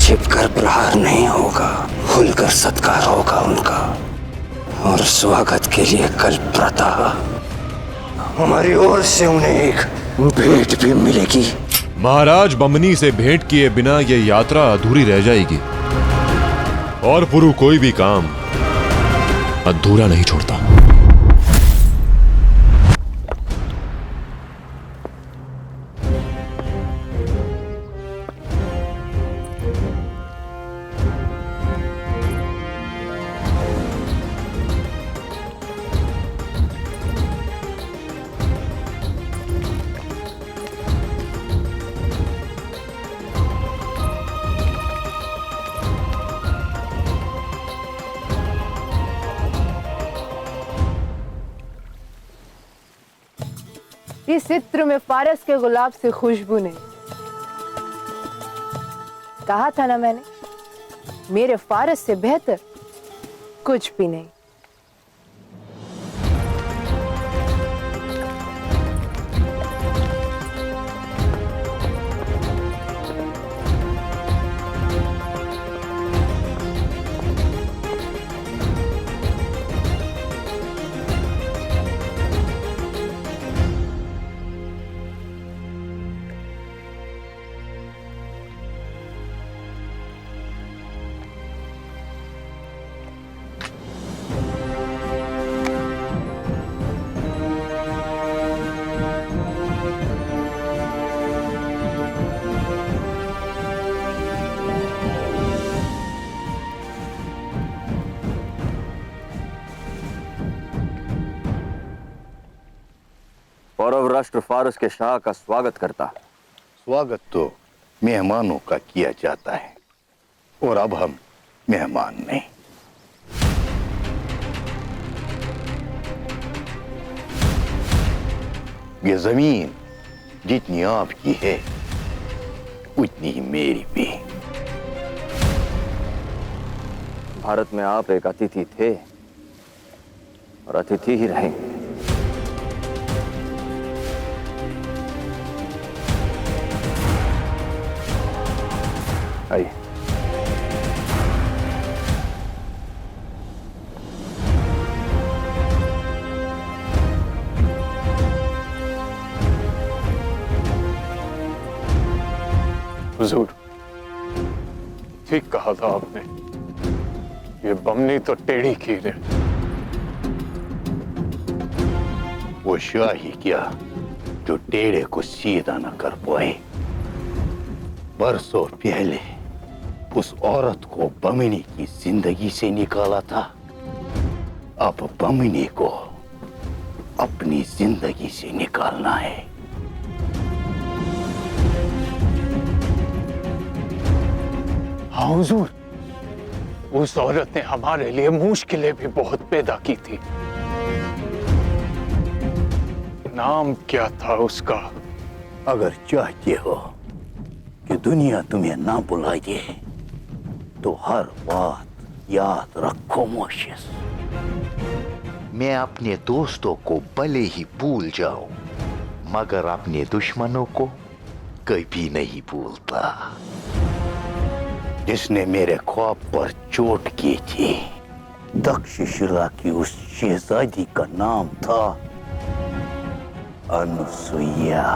छिपकर प्रहार नहीं होगा, खुलकर सत्कार होगा उनका। और स्वागत के लिए कल प्रातः हमारी ओर से उन्हें एक भेंट भी मिलेगी। महाराज बमनी से भेंट किए बिना ये यात्रा अधूरी रह जाएगी और पुरु कोई भी काम अधूरा नहीं छोड़ता। इस इत्र में फारस के गुलाब से खुशबू नहीं। कहा था ना मैंने, मेरे फारस से बेहतर कुछ भी नहीं। पौरव राष्ट्र फारस के शाह का स्वागत करता। स्वागत तो मेहमानों का किया जाता है और अब हम मेहमान नहीं। ये जमीन जितनी आपकी है उतनी ही मेरी भी। भारत में आप एक अतिथि थे और अतिथि ही रहेंगे। आइए। हुजूर, ठीक कहा था आपने, ये बमनी तो टेढ़ी खीर है। वो शाही क्या जो टेढ़े को सीधा न कर पाए। बरसों पहले उस औरत को बमनी की जिंदगी से निकाला था, अब बमनी को अपनी जिंदगी से निकालना है। हाँ हुजूर, उस औरत ने हमारे लिए मुश्किलें भी बहुत पैदा की थी। नाम क्या था उसका? अगर चाहते हो कि दुनिया तुम्हें ना बुलाए तो हर बात याद रखो मोशिस। मैं अपने दोस्तों को भले ही भूल जाऊं, मगर अपने दुश्मनों को कभी नहीं भूलता। जिसने मेरे ख्वाब पर चोट की थी, तक्षशिला की उस शहजादी का नाम था अनुसुईया।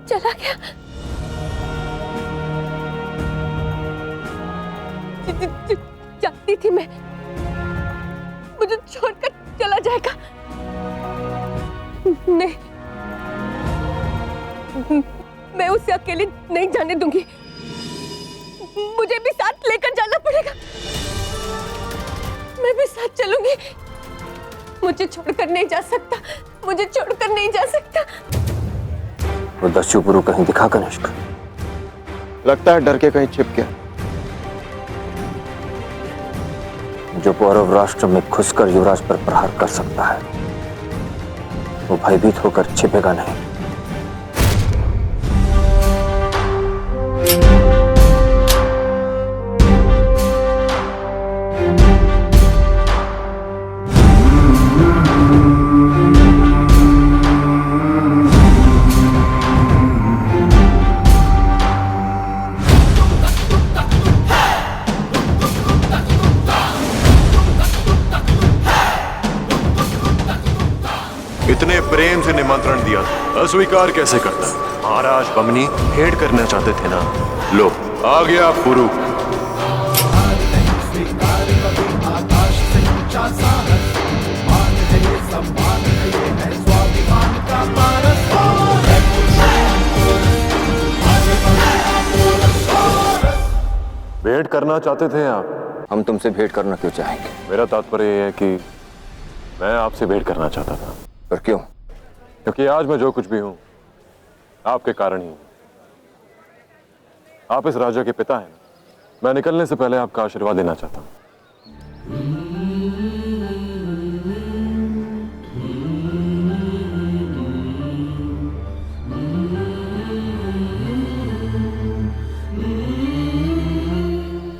चला गया। जानती थी मैं, मुझे छोड़कर चला जाएगा। नहीं, मैं उसे अकेले नहीं जाने दूंगी। मुझे भी साथ लेकर जाना पड़ेगा। मैं भी साथ चलूंगी। मुझे छोड़कर नहीं जा सकता। मुझे छोड़कर नहीं जा सकता। वो दस्युपुरु कहीं दिखा कनिष्क? लगता है डर के कहीं छिप गया। जो पौरव राष्ट्र में घुसकर युवराज पर प्रहार कर सकता है वो भयभीत होकर छिपेगा नहीं। इतने प्रेम से निमंत्रण दिया अस्वीकार कैसे करता? महाराज बमनी भेंट करना चाहते थे ना। लो आ गया पुरु। भेंट करना चाहते थे आप? हम तुमसे भेंट करना क्यों चाहेंगे? मेरा तात्पर्य यह है कि मैं आपसे भेंट करना चाहता था। पर क्यों? क्योंकि आज मैं जो कुछ भी हूं आपके कारण ही हूं। आप इस राजा के पिता हैं। मैं निकलने से पहले आपका आशीर्वाद देना चाहता हूं।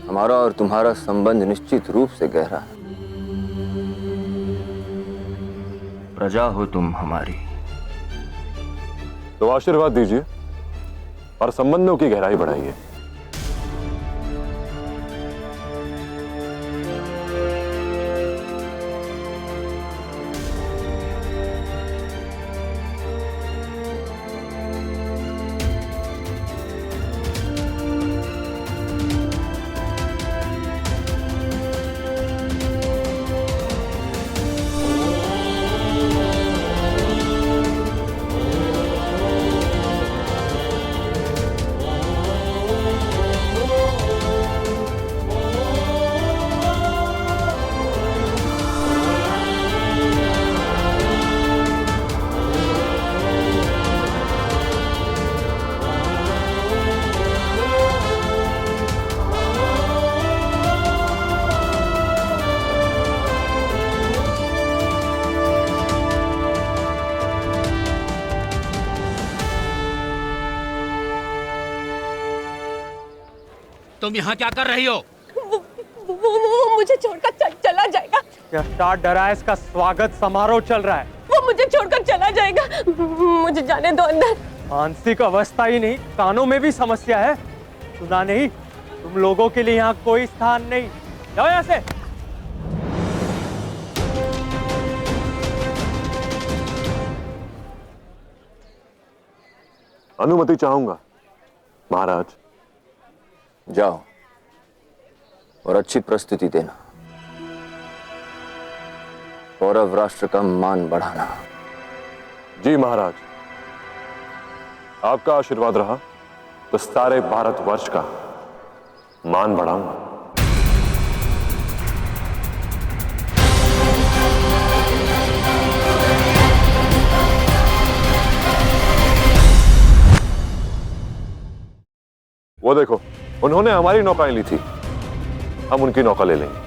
हमारा और तुम्हारा संबंध निश्चित रूप से गहरा है। प्रजा हो तुम हमारी। तो आशीर्वाद दीजिए और संबंधों की गहराई बढ़ाइए। तुम यहाँ क्या कर रही हो? वो मुझे छोड़कर चला जाएगा। क्या डराइस का स्वागत समारोह चल रहा है। वो मुझे छोड़कर चला जाएगा। मुझे जाने दो अंदर। मानसिक अवस्था ही नहीं, कानों में भी समस्या है। सुना नहीं? तुम लोगों के लिए यहाँ कोई स्थान नहीं। जाओ यहाँ से। अनुमति चाहूंगा महाराज। जाओ और अच्छी प्रस्तुति देना। पौरव राष्ट्र का मान बढ़ाना। जी महाराज, आपका आशीर्वाद रहा तो सारे भारतवर्ष का मान बढ़ाऊंगा। वो देखो, उन्होंने हमारी नौकाएं ली थी, हम उनकी नौका ले लेंगे।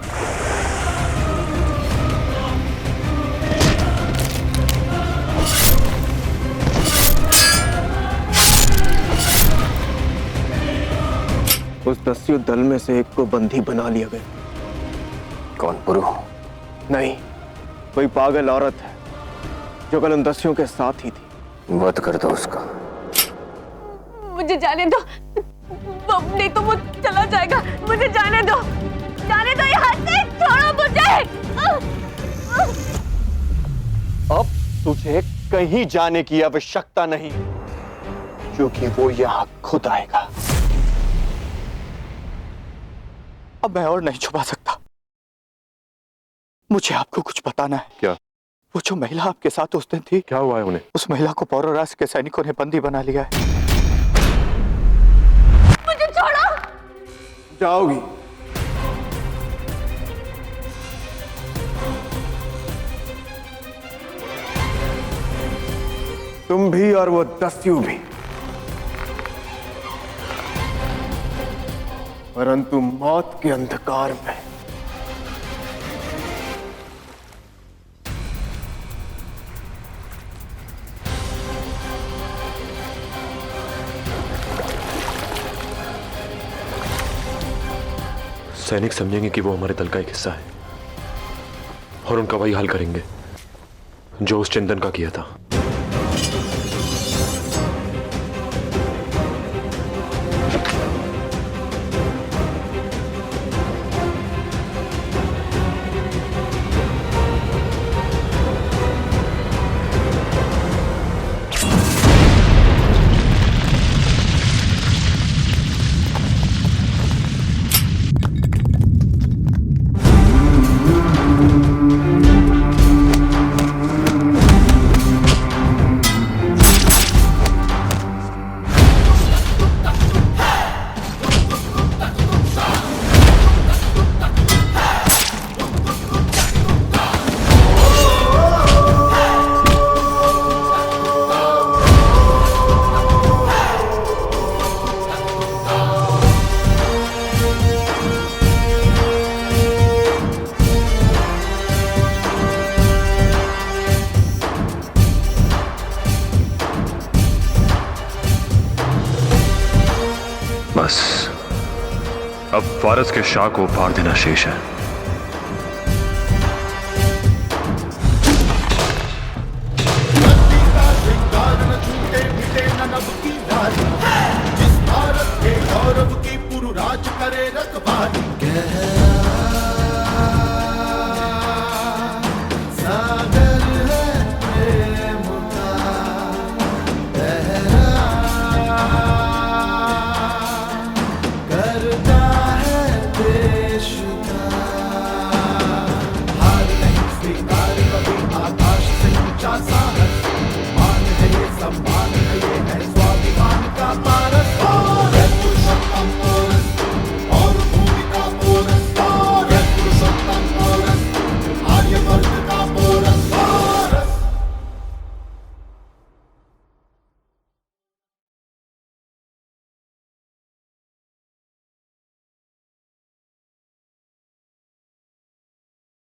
उस दस्यु दल में से एक को बंदी बना लिया गया। कौन? पुरु? नहीं, कोई पागल औरत है जो कल उन दस्युओं के साथ ही थी। वध कर दो उसका। मुझे जाने दो, नहीं तो वो चला जाएगा। मुझे जाने दो, जाने दो यहाँ से। छोड़ो मुझे। अब तुझे कहीं जाने की आवश्यकता नहीं, क्योंकि वो यहाँ खुद आएगा। अब मैं और नहीं छुपा सकता। मुझे आपको कुछ बताना है। क्या? वो जो महिला आपके साथ उस दिन थी, क्या हुआ है उन्हें? उस महिला को पौरव राष्ट्र के सैनिकों ने बंदी बना लिया है। मुझे छोड़ो। जाओगी? तुम भी और वो दस्यु भी। परंतु मौत के अंधकार में सैनिक समझेंगे कि वो हमारे दल का एक हिस्सा है और उनका वही हाल करेंगे जो उस चिंतन का किया था। बस अब फारस के शाह को फाड़ देना शेष है। जिस भारत के गौरव की पुरु राज करे रखवाली।